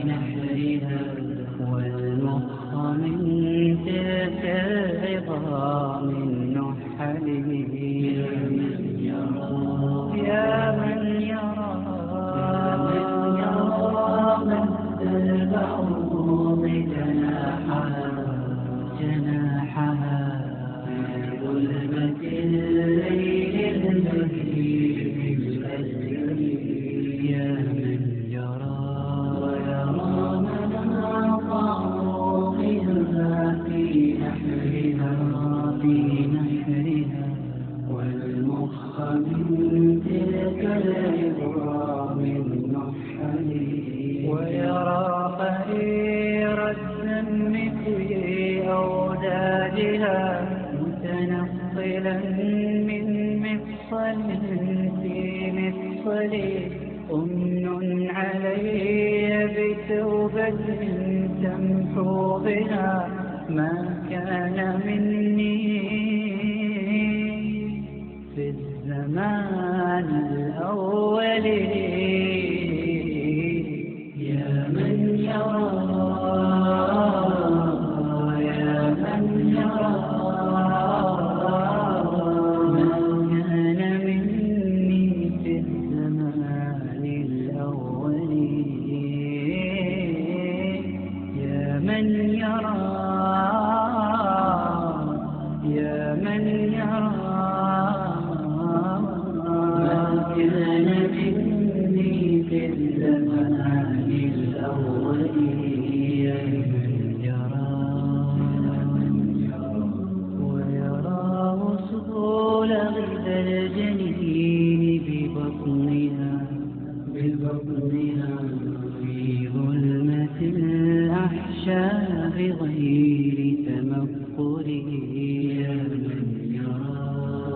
نحرها والمخ من تلك العظام النحل. يا من يرى مد البعوض جناحها في ظلمة الليل المهيب الأسر. يا من يرى ويرى مناط عروقها في نحرها والمخ من تلك العظام النحل. ويرى خير الدم في أوداجها متنقلا من مفصل في مفصل. أمن علي بتوبة تمحو بها ما كان مني في الزمان الأول. يا من يرى ما كان مني في الزمان الأول. يا من يرى ما كان مني في الزمان الأول. يا من يرى ويرى وصول غذا الجنين ببطنها في ظلمة الأحشاء غير تمقل. يا من يرى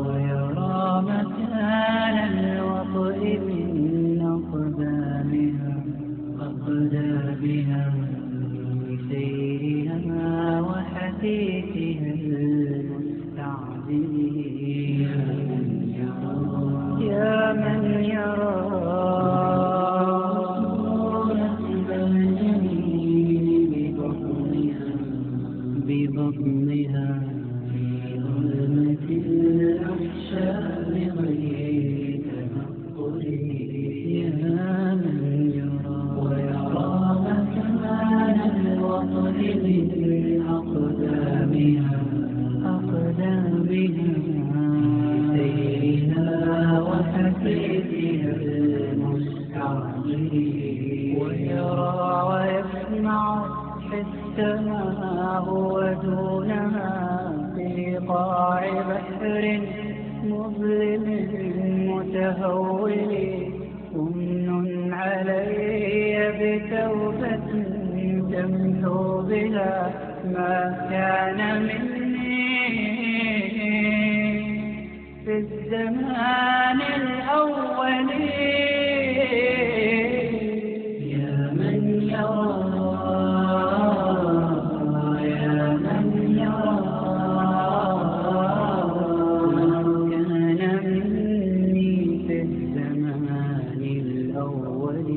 ويرى مكان الوطء من أقدامها بسيرها وحديثها المستعجل. يا من يرى ببطنها في ظلمة الأحشاء غير تنقل. يا من يرى ويرى مكان الوطن من أقدامها بسيرها وحديثها المستعجل. ويرى ويسمع السماء ودونها في قاع بحر مظلم متهول. أمن علي بتوبة تمحو بها ما كان مني في الزمان الأول. يا من يرى كان مني في الزمان الأول.